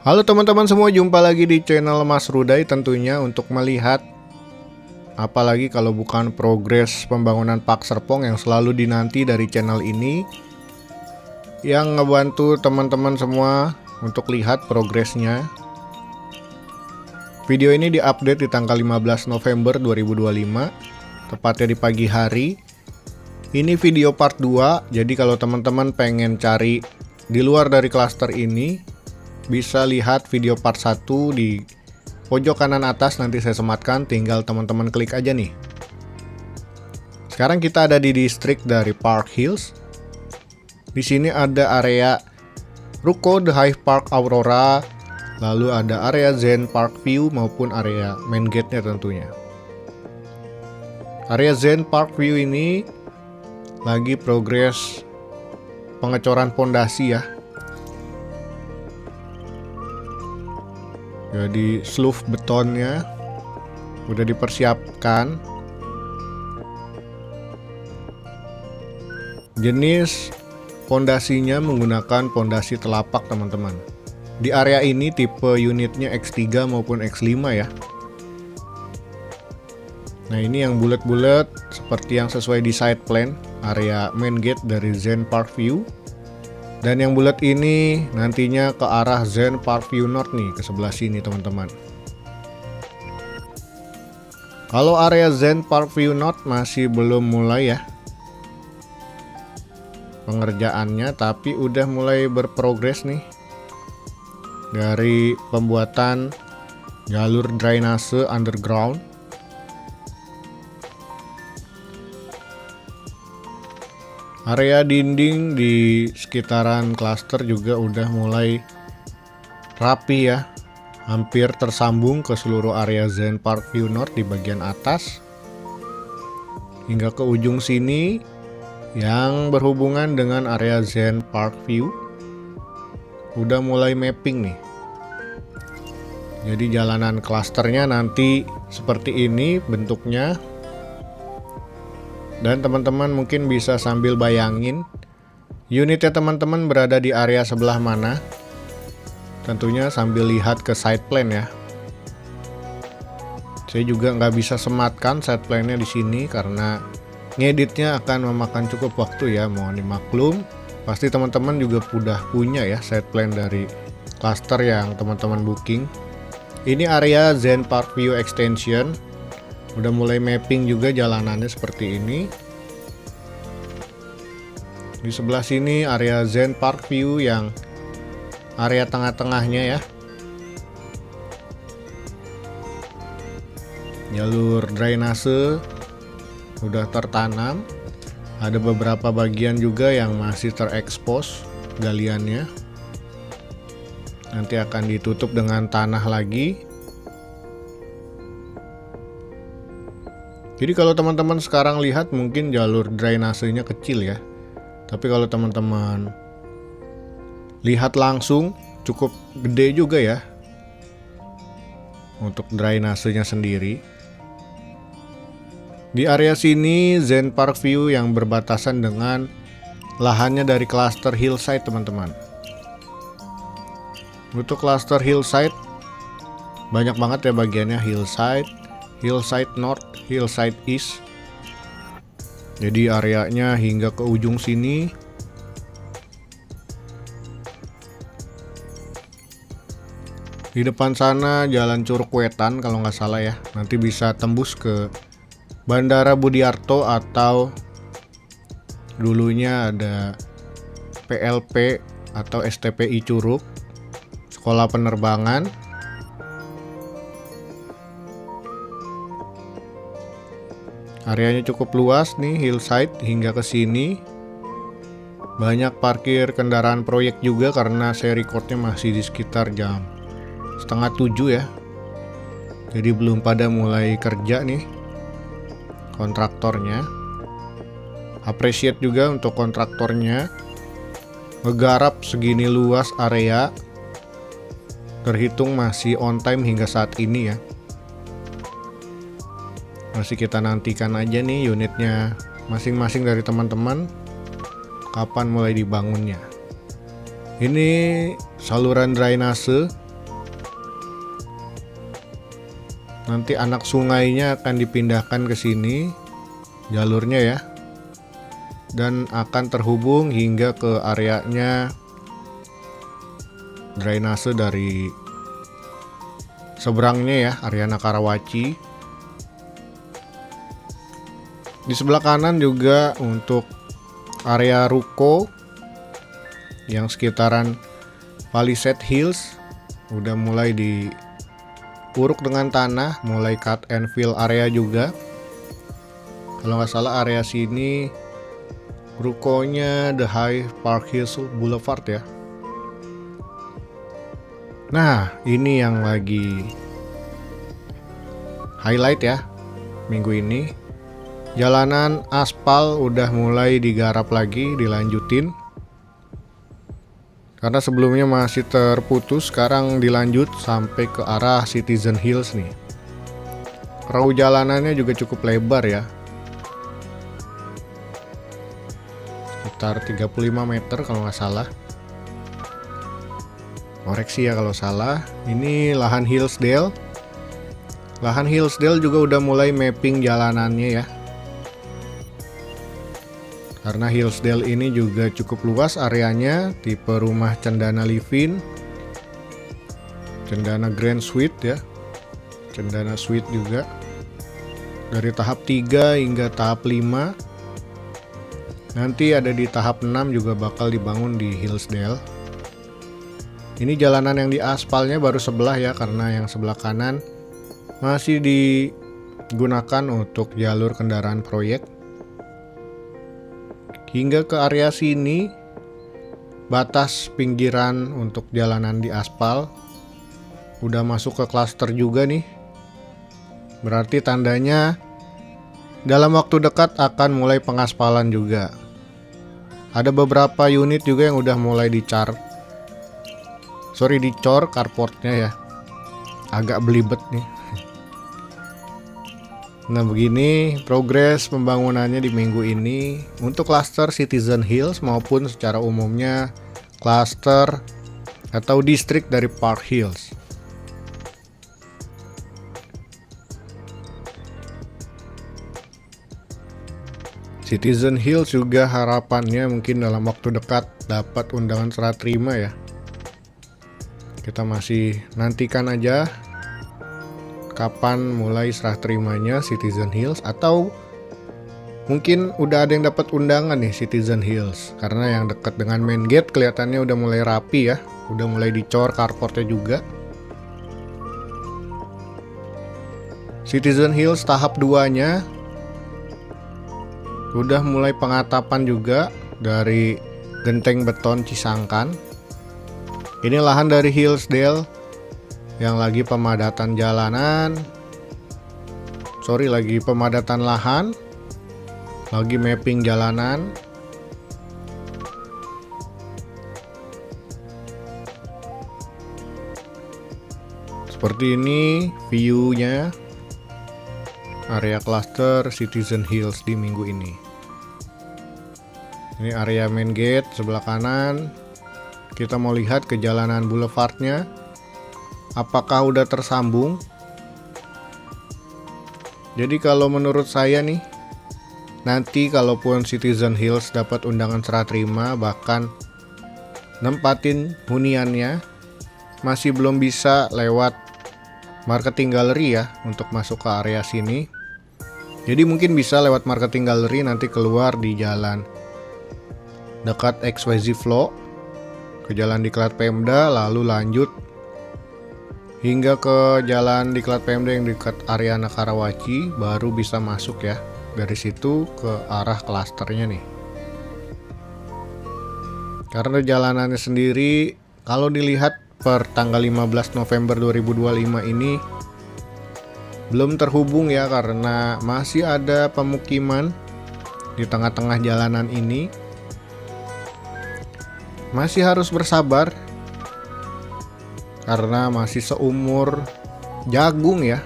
Halo teman-teman semua, jumpa lagi di channel Mas Ruday tentunya untuk melihat apalagi kalau bukan progres pembangunan Park Serpong yang selalu dinanti dari channel ini, yang ngebantu teman-teman semua untuk lihat progresnya. Video ini diupdate di tanggal 15 November 2025, tepatnya di pagi hari. Ini video part 2, jadi kalau teman-teman pengen cari di luar dari klaster ini, bisa lihat video part 1 di pojok kanan atas, nanti saya sematkan, tinggal teman-teman klik aja nih. Sekarang kita ada di distrik dari Park Hills. Di sini ada area Ruko The Hive Park Aurora, lalu ada area Zen Park View maupun area main gate-nya tentunya. Area Zen Park View ini lagi progres pengecoran pondasi ya. Jadi slough betonnya udah dipersiapkan. Jenis pondasinya menggunakan pondasi telapak teman-teman. Di area ini tipe unitnya X3 maupun X5 ya. Nah ini yang bulat-bulat seperti yang sesuai di side plan, area main gate dari Zen Park View. Dan yang bulat ini nantinya ke arah Zen Park View North nih, ke sebelah sini teman-teman. Kalau area Zen Park View North masih belum mulai ya pengerjaannya, tapi udah mulai berprogres nih. Dari pembuatan jalur drainase underground, area dinding di sekitaran klaster juga udah mulai rapi ya, hampir tersambung ke seluruh area Zen Park View North di bagian atas hingga ke ujung sini yang berhubungan dengan area Zen Park View udah mulai mapping nih. Jadi jalanan klasternya nanti seperti ini bentuknya. Dan teman-teman mungkin bisa sambil bayangin unitnya teman-teman berada di area sebelah mana. Tentunya sambil lihat ke side plan ya. Saya juga nggak bisa sematkan side plan-nya di sini karena ngeditnya akan memakan cukup waktu ya. Mohon dimaklum. Pasti teman-teman juga udah punya ya side plan dari cluster yang teman-teman booking. Ini area Zen Park View Extension. Udah mulai mapping juga jalanannya seperti ini. Di sebelah sini area Zen Park View yang area tengah-tengahnya ya. Jalur drainase udah tertanam. Ada beberapa bagian juga yang masih terekspos galiannya. Nanti akan ditutup dengan tanah lagi. Jadi kalau teman-teman sekarang lihat mungkin jalur drainasenya kecil ya. Tapi kalau teman-teman lihat langsung cukup gede juga ya untuk drainasenya sendiri. Di area sini Zen Park View yang berbatasan dengan lahannya dari cluster hillside teman-teman. Untuk cluster hillside banyak banget ya bagiannya, hillside North, hillside East. Jadi areanya hingga ke ujung sini. Di depan sana Jalan Curug Wetan kalau nggak salah ya. Nanti bisa tembus ke Bandara Budiarto atau dulunya ada PLP atau STPI Curug, Sekolah Penerbangan. Areanya cukup luas nih, hillside hingga ke sini. Banyak parkir kendaraan proyek juga karena saya recordnya masih di sekitar jam 6:30 ya. Jadi belum pada mulai kerja nih kontraktornya. Appreciate juga untuk kontraktornya ngegarap segini luas area. Terhitung masih on time hingga saat ini ya. Masih kita nantikan aja nih unitnya masing-masing dari teman-teman kapan mulai dibangunnya. Ini saluran drainase Nanti anak sungainya akan dipindahkan ke sini jalurnya ya, dan akan terhubung hingga ke areanya drainase dari seberangnya ya, Ariana Karawaci. Di sebelah kanan juga untuk area ruko yang sekitaran Palisade Hills udah mulai diuruk dengan tanah, mulai cut and fill area juga. Kalau nggak salah area sini rukonya The High Park Hills Boulevard ya. Nah, ini yang lagi highlight ya minggu ini. Jalanan aspal udah mulai digarap lagi, dilanjutin. Karena sebelumnya masih terputus, sekarang dilanjut sampai ke arah Citizen Hills nih. Perahu jalanannya juga cukup lebar ya, sekitar 35 meter kalau nggak salah. Koreksi ya kalau salah. Ini lahan Hillsdale. Lahan Hillsdale juga udah mulai mapping jalanannya ya, karena Hillsdale ini juga cukup luas areanya, tipe rumah Cendana Livin, Cendana Grand Suite ya, Cendana Suite juga. Dari tahap 3 hingga tahap 5. Nanti ada di tahap 6 juga bakal dibangun di Hillsdale. Ini jalanan yang di aspalnya baru sebelah ya, karena yang sebelah kanan masih digunakan untuk jalur kendaraan proyek. Hingga ke area sini batas pinggiran untuk jalanan di aspal udah masuk ke klaster juga nih. Berarti tandanya dalam waktu dekat akan mulai pengaspalan juga. Ada beberapa unit juga yang udah mulai dicor carportnya ya. Agak belibet nih. Nah, begini progres pembangunannya di minggu ini untuk klaster Citizen Hills maupun secara umumnya klaster atau distrik dari Park Hills. Citizen Hills juga harapannya mungkin dalam waktu dekat dapat undangan serah terima ya. Kita masih nantikan aja kapan mulai serah terimanya Citizen Hills, atau mungkin udah ada yang dapat undangan nih Citizen Hills, karena yang dekat dengan main gate kelihatannya udah mulai rapi ya, udah mulai dicor carportnya juga. Citizen Hills tahap 2-nya udah mulai pengatapan juga dari genteng beton Cisangkan. Ini lahan dari Hillsdale yang lagi pemadatan pemadatan lahan, lagi mapping jalanan. Seperti ini view-nya area cluster Citizen Hills di minggu ini. Ini area main gate sebelah kanan. Kita mau lihat ke jalanan boulevardnya, apakah udah tersambung. Jadi kalau menurut saya nih, nanti kalaupun Citizen Hills dapat undangan serah terima, bahkan nempatin huniannya masih belum bisa lewat marketing gallery ya untuk masuk ke area sini. Jadi mungkin bisa lewat marketing gallery, nanti keluar di jalan dekat XYZ Flow, ke jalan Diklat Pemda, lalu lanjut hingga ke jalan Diklat Pemda yang dekat Ariana Karawaci, baru bisa masuk ya dari situ ke arah klasternya nih. Karena jalanannya sendiri kalau dilihat per tanggal 15 November 2025 ini belum terhubung ya, karena masih ada pemukiman di tengah-tengah jalanan ini. Masih harus bersabar karena masih seumur jagung ya.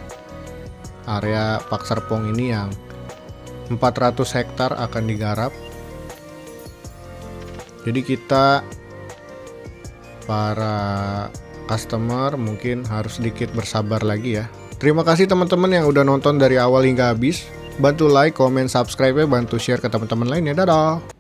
Area Pak Serpong ini yang 400 hektar akan digarap. Jadi kita para customer mungkin harus sedikit bersabar lagi ya. Terima kasih teman-teman yang udah nonton dari awal hingga habis. Bantu like, comment, subscribe, bantu share ke teman-teman lainnya. Dadah!